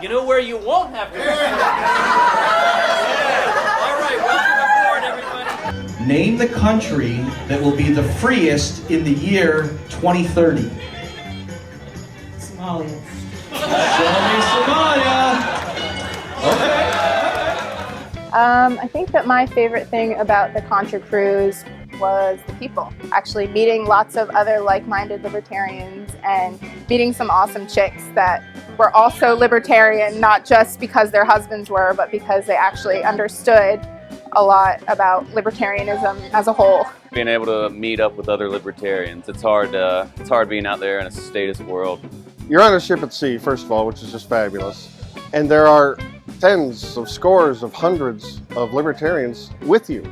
You know where you won't have to explode? All right, welcome aboard, everybody. Name the country that will be the freest in the year 2030. Somalia. Show me Somalia. Okay. I think that my favorite thing about the Contra cruise was the people. Actually meeting lots of other like-minded libertarians and meeting some awesome chicks that were also libertarian, not just because their husbands were, but because they actually understood a lot about libertarianism as a whole. Being able to meet up with other libertarians, it's hard being out there in a statist world. You're on a ship at sea, first of all, which is just fabulous. And there are tens of scores of hundreds of libertarians with you.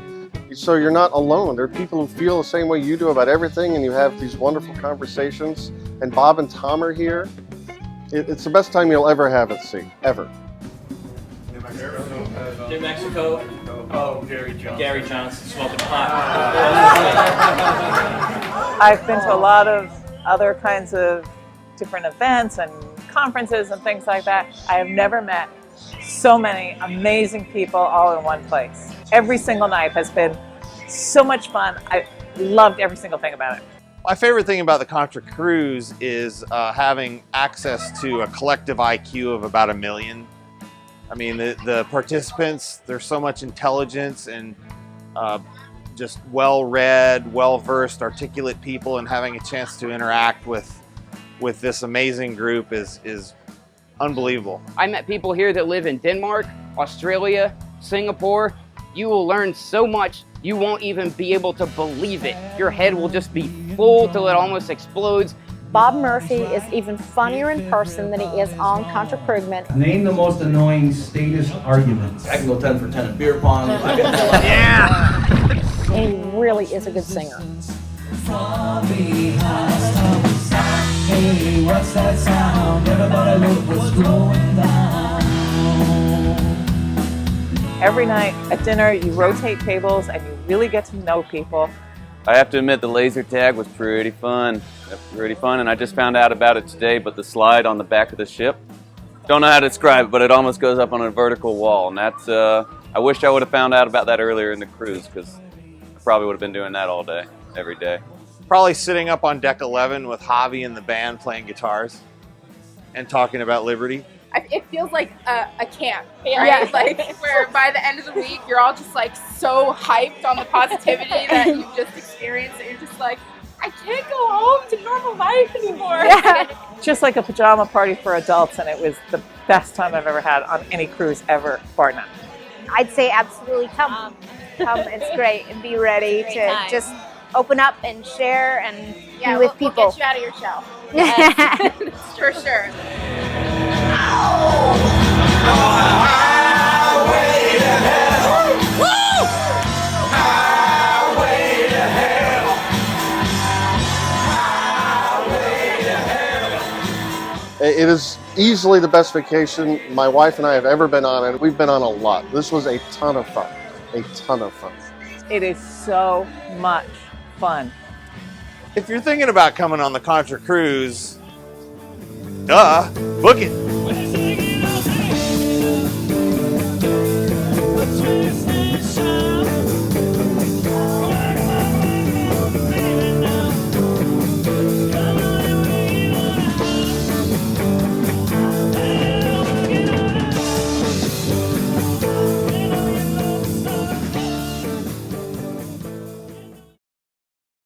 So you're not alone. There are people who feel the same way you do about everything, and you have these wonderful conversations. And Bob and Tom are here. It's the best time you'll ever have at sea, ever. New Mexico. Oh, Gary Johnson, smoking pot. I've been to a lot of other kinds of different events and conferences and things like that. I have never met so many amazing people all in one place. Every single night has been so much fun. I loved every single thing about it. My favorite thing about the Contra cruise is having access to a collective IQ of about 1 million. I mean, the participants, there's so much intelligence and just well-read, well-versed, articulate people, and having a chance to interact with this amazing group is unbelievable. I met people here that live in Denmark, Australia, Singapore. You will learn so much, you won't even be able to believe it. Your head will just be full till it almost explodes. Bob Murphy is even funnier in person than he is on Contra Krugman. Name the most annoying statist arguments. I can go 10 for 10 at beer pong. Yeah! And he really is a good singer. Hey, what's that sound? Everybody look what's going down. Every night at dinner, you rotate tables and you really get to know people. I have to admit the laser tag was pretty fun. And I just found out about it today, but the slide on the back of the ship, don't know how to describe it, but it almost goes up on a vertical wall, and that's, I wish I would have found out about that earlier in the cruise, because I probably would have been doing that all day, every day. Probably sitting up on deck 11 with Javi and the band playing guitars and talking about liberty. It feels like a camp, right? Like where by the end of the week, you're all just like so hyped on the positivity that you've just experienced that you're just like, I can't go home to normal life anymore. Yeah. Just like a pajama party for adults, and it was the best time I've ever had on any cruise ever, bar none. I'd say absolutely come. Come, it's great, and be ready to just open up and share and be with people. We'll get you out of your shell. Yes. For sure. It is easily the best vacation my wife and I have ever been on, and we've been on a lot. This was a ton of fun. A ton of fun. It is so much fun. If you're thinking about coming on the Contra cruise, book it.